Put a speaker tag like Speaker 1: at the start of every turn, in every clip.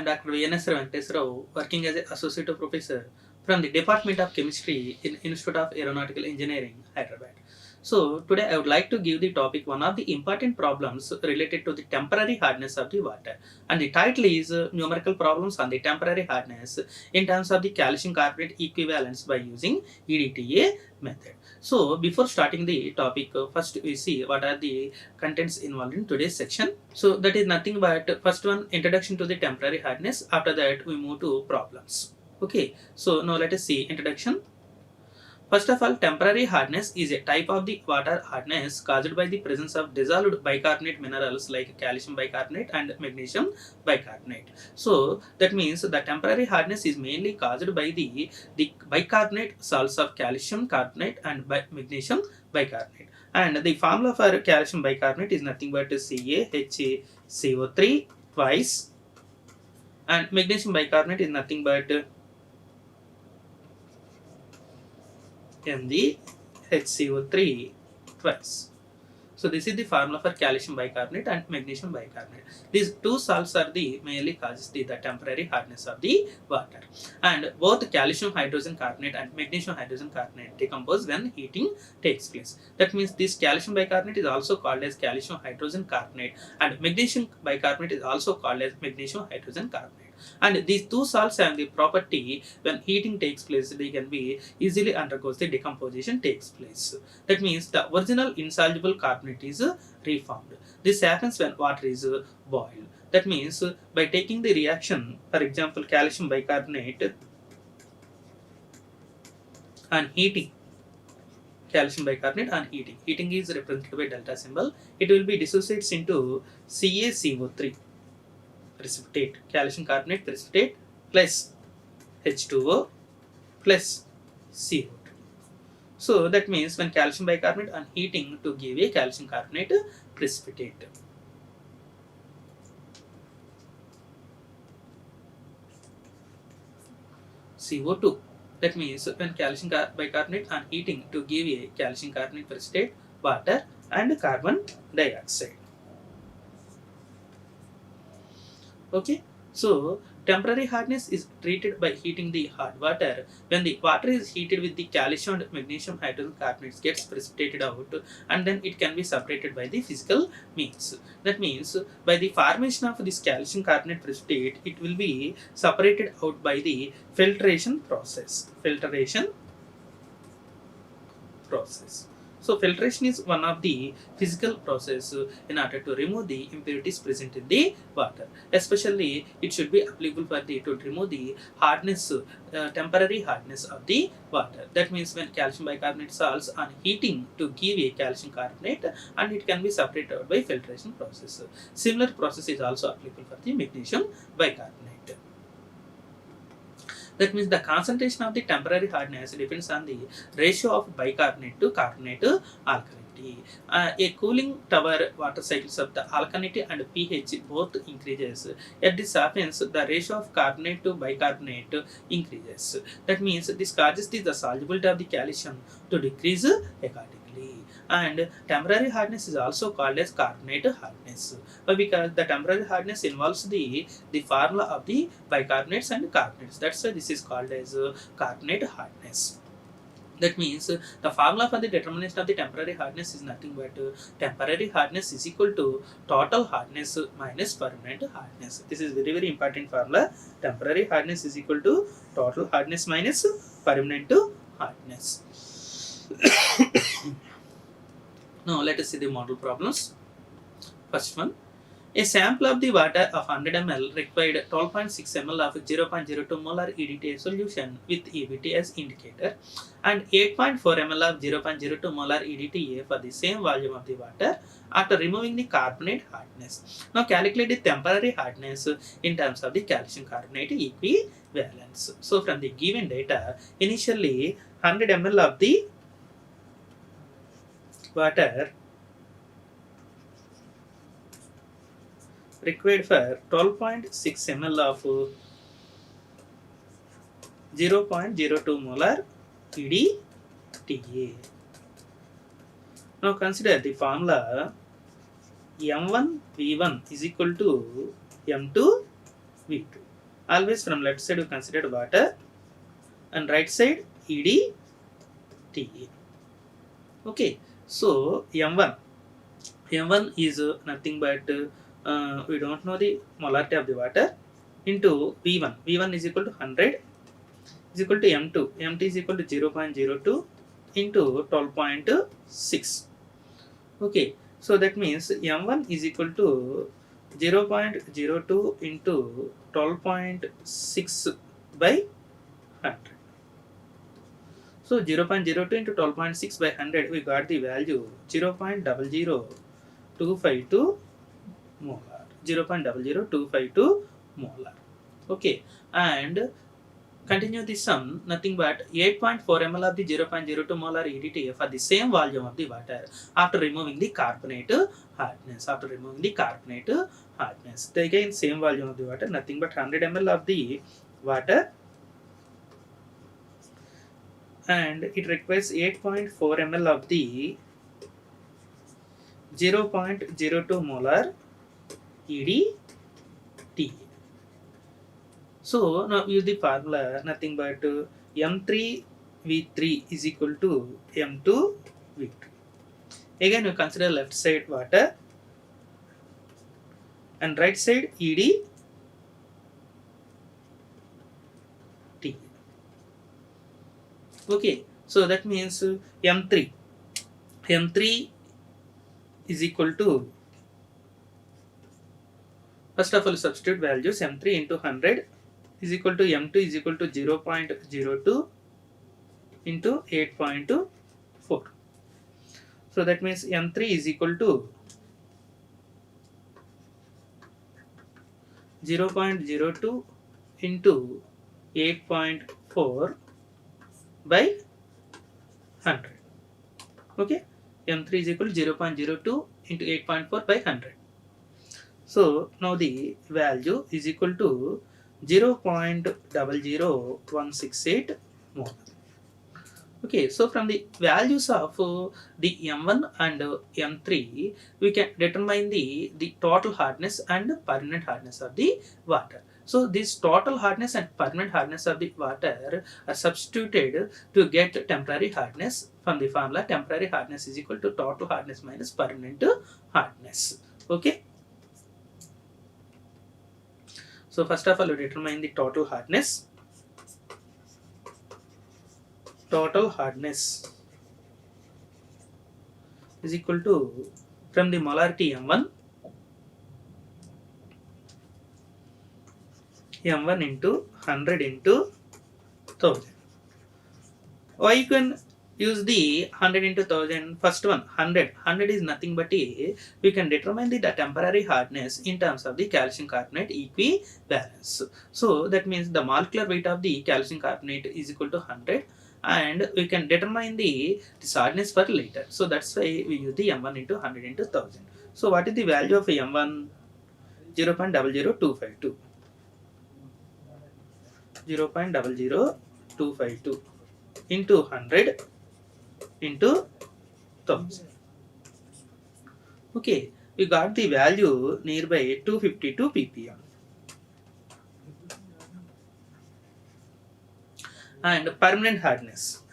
Speaker 1: Dr. V.N.S. Venkateswarao, working as an associate professor from the Department of Chemistry in Institute of Aeronautical Engineering, Hyderabad. So today I would like to give the topic one of the important problems related to the temporary hardness of the water, and the title is numerical problems on the temporary hardness in terms of the calcium carbonate equivalence by using EDTA method. So before starting the topic, first we see what are the contents involved in today's section. So that is nothing but first one, introduction to the temporary hardness. After that we move to problems. Okay, so now let us see introduction. First of all, temporary hardness is a type of the water hardness caused by the presence of dissolved bicarbonate minerals like calcium bicarbonate and magnesium bicarbonate. So that means the temporary hardness is mainly caused by the bicarbonate salts of calcium carbonate and magnesium bicarbonate. And the formula for calcium bicarbonate is nothing but CaHCO3 twice, and magnesium bicarbonate is nothing but MgHCO3 twice. So this is the formula for calcium bicarbonate and magnesium bicarbonate. These two salts are the mainly causes the temporary hardness of the water. And both calcium hydrogen carbonate and magnesium hydrogen carbonate decompose when heating takes place. That means this calcium bicarbonate is also called as calcium hydrogen carbonate, and magnesium bicarbonate is also called as magnesium hydrogen carbonate. And these two salts have the property when heating takes place, they can be easily undergoes the decomposition takes place. That means the original insoluble carbonate is reformed. This happens when water is boiled. That means by taking the reaction, for example, calcium bicarbonate and heating, calcium bicarbonate and heating. Heating is represented by delta symbol. It will be dissociates into CaCO3 precipitate, calcium carbonate precipitate plus H2O plus CO2. So that means when calcium bicarbonate and heating to give a calcium carbonate precipitate. CO2. That means when calcium bicarbonate and heating to give a calcium carbonate precipitate, water and carbon dioxide. Okay, so temporary hardness is treated by heating the hard water. When the water is heated with the calcium and magnesium hydrogen carbonates gets precipitated out, and then it can be separated by the physical means. That means by the formation of this calcium carbonate precipitate, it will be separated out by the filtration process. So filtration is one of the physical process in order to remove the impurities present in the water. Especially it should be applicable for to remove the hardness, temporary hardness of the water. That means when calcium bicarbonate salts on heating to give a calcium carbonate, and it can be separated out by filtration process. Similar process is also applicable for the magnesium bicarbonate. That means the concentration of the temporary hardness depends on the ratio of bicarbonate to carbonate alkalinity. A cooling tower water cycles of the alkalinity and pH both increases. At this happens, the ratio of carbonate to bicarbonate increases. That means this causes the solubility of the calcium to decrease accordingly. And temporary hardness is also called as carbonate hardness, because the temporary hardness involves the formula of the bicarbonates and carbonates. That's why this is called as carbonate hardness. That means the formula for the determination of the temporary hardness is nothing but temporary hardness is equal to total hardness minus permanent hardness. This is very very important formula. Temporary hardness is equal to total hardness minus permanent hardness. Now let us see the model problems. First one. A sample of the water of 100 ml required 12.6 ml of 0.02 molar EDTA solution with EBT as indicator, and 8.4 ml of 0.02 molar EDTA for the same volume of the water after removing the carbonate hardness. Now calculate the temporary hardness in terms of the calcium carbonate equivalence. So from the given data, initially 100 ml of the water required for 12.6 ml of 0.02 molar EDTA. Now consider the formula M1 V1 is equal to M2 V2. Always from left side we considered water and right side EDTA. Okay, so M1 is nothing but we don't know the molarity of the water into V1. V1 is equal to 100 is equal to M2. M2 is equal to 0.02 into 12.6. Okay, so that means M1 is equal to 0.02 into 12.6 by 100. So 0.02 into 12.6 by 100, we got the value 0.00252 molar. 0.00252 molar. Okay, and continue the sum, nothing but 8.4 ml of the 0.02 molar EDTA for the same volume of the water after removing the carbonate hardness. Again, same volume of the water, nothing but 100 ml of the water, and it requires 8.4 ml of the 0.02 molar EDTA. So now use the formula, nothing but M3V3 is equal to M2V2. Again you consider left side water and right side EDTA. Okay, so that means M3 is equal to, first of all substitute values, M3 into 100 is equal to M2 is equal to 0.02 into 8.4. So that means M3 is equal to 0.02 into 8.4 by 100. Okay, M3 is equal to 0.02 into 8.4 by 100. So now the value is equal to 0.00168 molar. Okay, so from the values of the M1 and M3, we can determine the total hardness and permanent hardness of the water. So this total hardness and permanent hardness of the water are substituted to get temporary hardness from the formula. Temporary hardness is equal to total hardness minus permanent hardness. Okay. So first of all, we determine the total hardness. Total hardness is equal to, from the molarity M1 into 100 into 1000. Why you can use the 100 into 1000? First one, 100 is nothing but we can determine the temporary hardness in terms of the calcium carbonate equivalence. So that means the molecular weight of the calcium carbonate is equal to 100, and we can determine the hardness per liter. So that's why we use the M1 into 100 into 1000. So what is the value of M1? 0.00252. 0.00252 into 100 into 1000. Okay, we got the value nearby 252 ppm. And permanent hardness.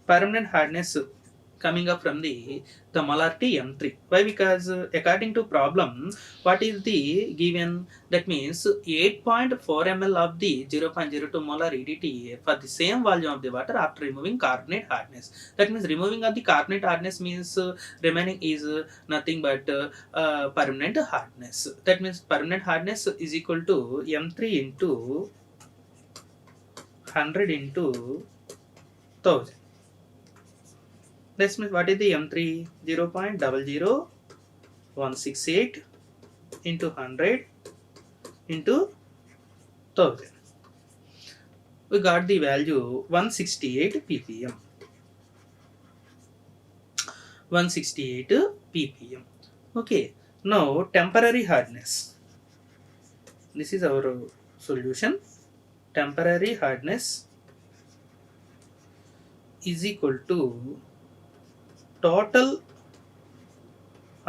Speaker 1: Permanent hardness coming up from the molarity M3. Why? Because according to problem, what is the given? That means 8.4 ml of the 0.02 molar EDTA for the same volume of the water after removing carbonate hardness. That means removing of the carbonate hardness means remaining is nothing but permanent hardness. That means permanent hardness is equal to M3 into 100 into 1000. That means what is the M3? 0.00168 into 100 into 1000. We got the value 168 ppm. 168 ppm. Okay. Now temporary hardness. This is our solution. Temporary hardness is equal to total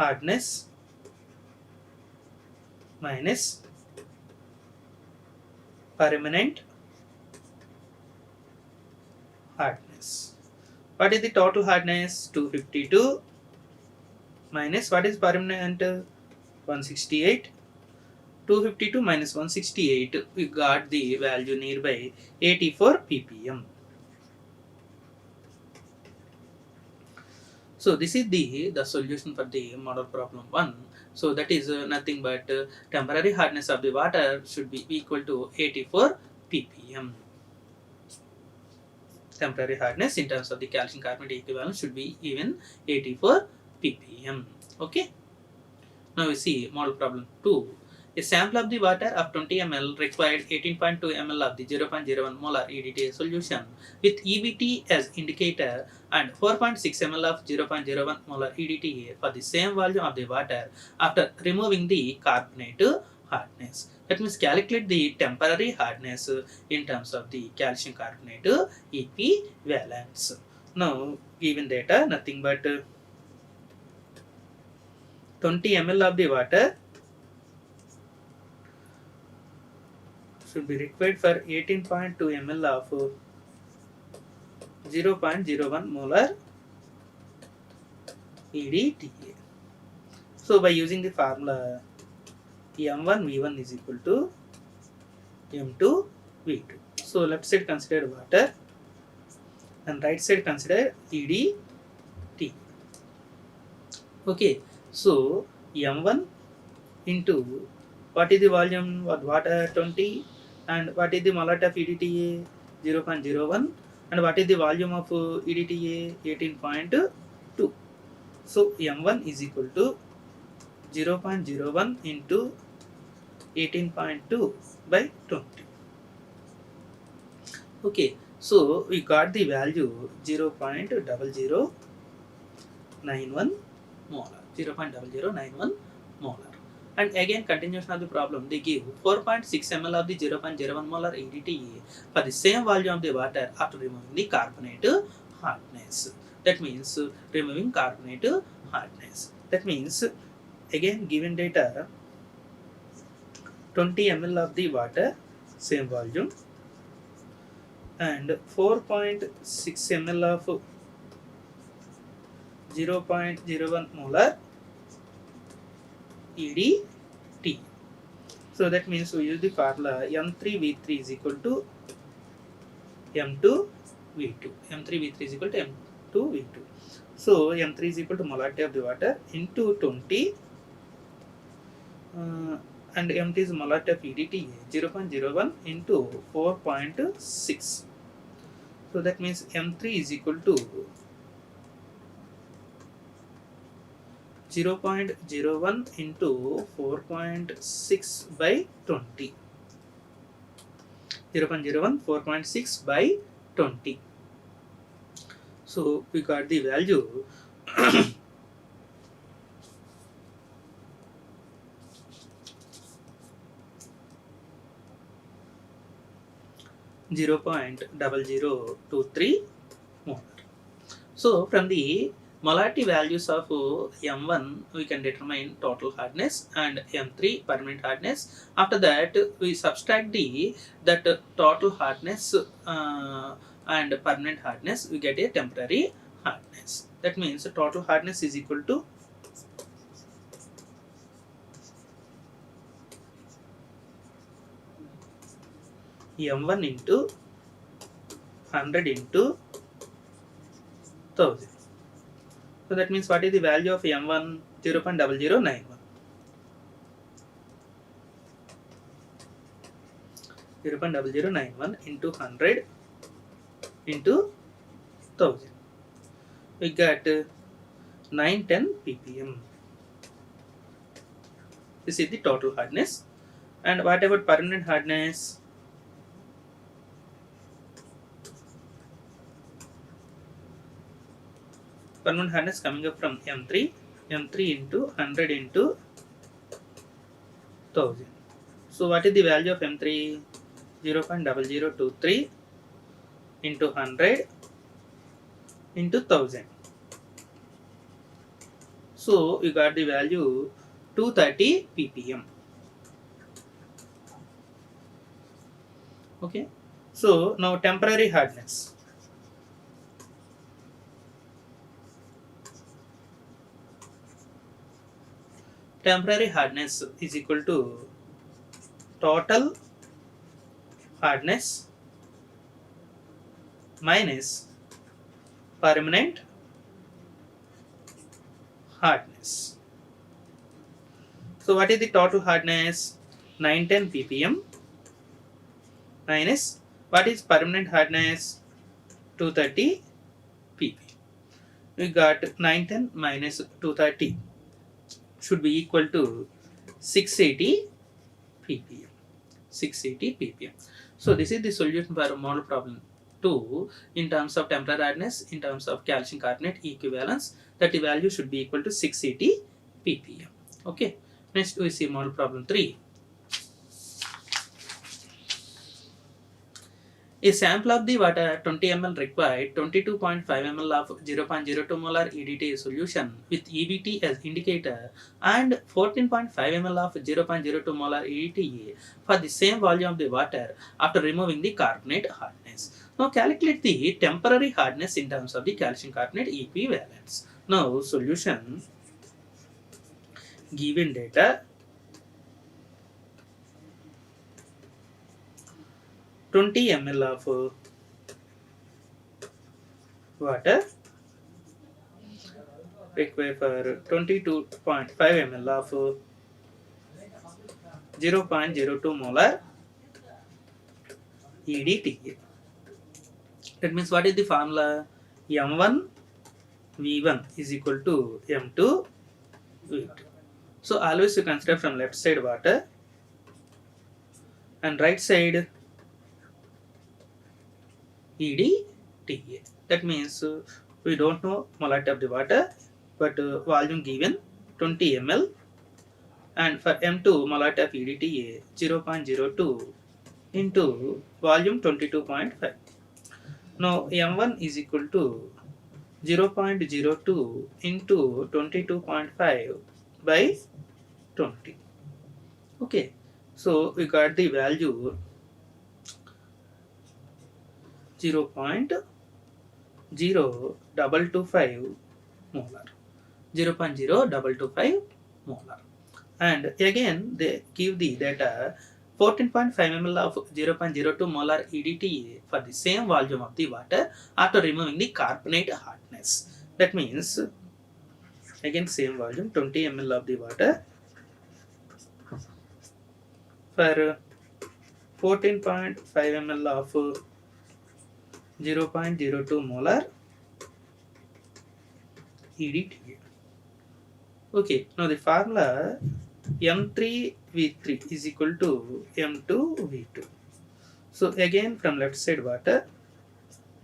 Speaker 1: hardness minus permanent hardness. What is the total hardness? 252 minus what is permanent? 168. 252 minus 168, we got the value nearby 84 ppm. So this is the solution for the model problem 1. So that is nothing but temporary hardness of the water should be equal to 84 ppm. Temporary hardness in terms of the calcium carbonate equivalent should be even 84 ppm. Okay. Now we see model problem 2. A sample of the water of 20 ml required 18.2 ml of the 0.01 molar EDTA solution with EBT as indicator and 4.6 ml of 0.01 molar EDTA for the same volume of the water after removing the carbonate hardness. That means calculate the temporary hardness in terms of the calcium carbonate equivalence. Now given data nothing but 20 ml of the water should be required for 18.2 ml of 0.01 molar EDTA. So by using the formula M1 V1 is equal to M2 V2. So left side consider water and right side consider EDT. Okay, so M1 into what is the volume of water 20 and what is the molar of EDTA 0.01 and what is the volume of EDTA 18.2. So M1 is equal to 0.01 into 18.2 by 20. Okay, so we got the value 0.0091 molar. 0.0091 molar. And again continuation of the problem, they give 4.6 ml of the 0.01 molar EDTA for the same volume of the water after removing the carbonate hardness. That means removing carbonate hardness. That means again given data 20 ml of the water same volume and 4.6 ml of 0.01 molar EDT. So that means we use the formula M3V3 is equal to M2V2. M3V3 is equal to M2V2. So M3 is equal to molarity of the water into 20 and M2 is molarity of EDTA 0.01 into 4.6. So that means M3 is equal to 0.01 into 4.6 by 20. 0.01 4.6 by 20. So we got the value 0.0023 molar. So from the molarity values of M1 we can determine total hardness and M3 permanent hardness. After that we subtract that total hardness and permanent hardness, we get a temporary hardness. That means total hardness is equal to M1 into 100 into 1000. So that means what is the value of M1? 0.0091. 0.0091 into 100 into 1000. We get 910 ppm. This is the total hardness. And what about permanent hardness? Permanent hardness coming up from M3 into 100 into 1000. So what is the value of M3? 0.0023 into 100 into 1000. So you got the value 230 ppm. Okay. So now temporary hardness. Temporary hardness is equal to total hardness minus permanent hardness. So what is the total hardness? 910 ppm minus what is permanent hardness? 230 ppm. We got 910 minus 230 should be equal to 680 ppm. 680 ppm. So this is the solution for model problem 2 in terms of temporary hardness, in terms of calcium carbonate equivalence, that the value should be equal to 680 ppm. Okay. Next we see model problem 3. A sample of the water 20 ml required 22.5 ml of 0.02 molar EDTA solution with EBT as indicator and 14.5 ml of 0.02 molar EDTA for the same volume of the water after removing the carbonate hardness. Now calculate the temporary hardness in terms of the calcium carbonate equivalence. Now solution, given data 20 ml of water required for 22.5 ml of 0.02 molar EDTA. That means what is the formula? M1 V1 is equal to M2 V2. So always you consider from left side water and right side EDTA. That means we don't know molarity of the water, but volume given 20 ml, and for M2 molarity of EDTA 0.02 into volume 22.5. Now M1 is equal to 0.02 into 22.5 by 20. Okay, so we got the value 0.0225 molar. 0.0225 molar. And again they give the data 14.5 ml of 0.02 molar EDTA for the same volume of the water after removing the carbonate hardness. That means again same volume 20 ml of the water for 14.5 ml of 0.02 molar EDTA. Okay, now the formula M3V3 is equal to M2V2. So again from left side water,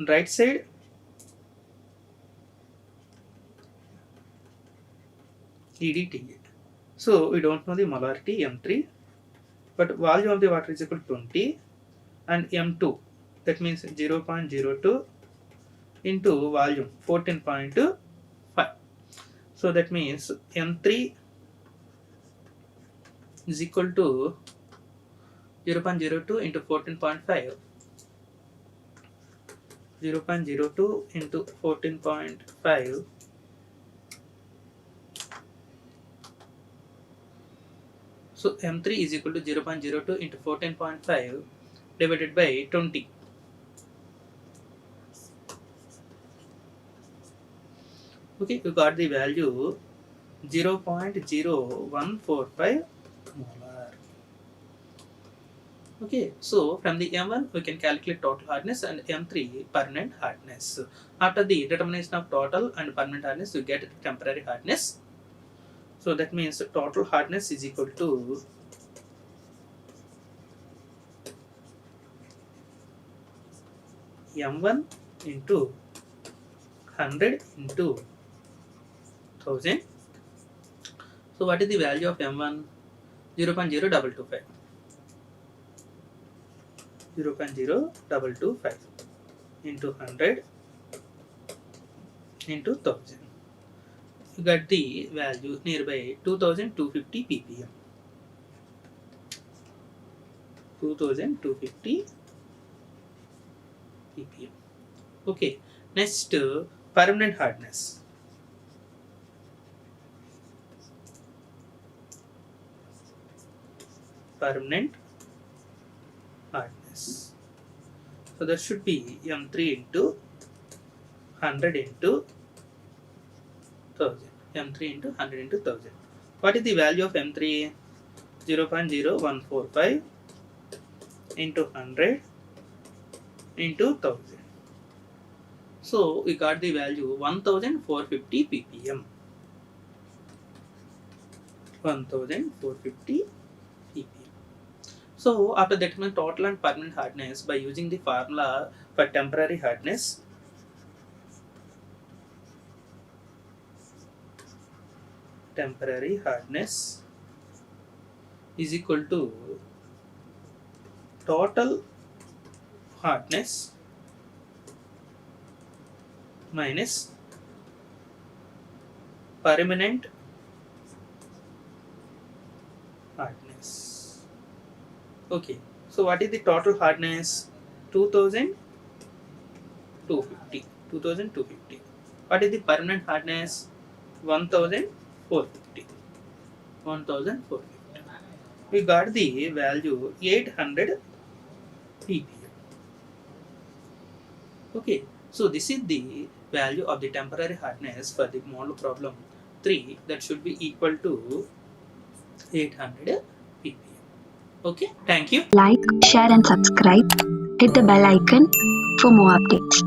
Speaker 1: right side EDTA. So we don't know the molarity M3, but volume of the water is equal to 20 and M2, that means 0.02 into volume 14.5. So that means M3 is equal to 0.02 into 14.5. 0.02 into 14.5. So M3 is equal to 0.02 into 14.5 divided by 20. Okay, you got the value 0.0145 molar. Okay, so from the M1 we can calculate total hardness and M3 permanent hardness. After the determination of total and permanent hardness, you get temporary hardness. So that means total hardness is equal to M1 into 100 into 1000. So what is the value of M1? 0.0225. 0.0225 into 100 into 1000. you got the value nearby 2250 ppm. 2250 ppm. Okay, next permanent hardness. Permanent hardness. So that should be M3 into 100 into 1000. M3 into 100 into 1000. What is the value of M3? 0.0145 into 100 into 1000. So we got the value 1450 ppm. 1450 ppm. So after determining total and permanent hardness by using the formula for temporary hardness, is equal to total hardness minus permanent hardness. Okay, so what is the total hardness? 2250. 2250. What is the permanent hardness? 1450. 1450. We got the value 800 ppm. Okay, so this is the value of the temporary hardness for the model problem 3, that should be equal to 800 ppm. Okay, thank you.
Speaker 2: Like, share and subscribe. Hit the bell icon for more updates.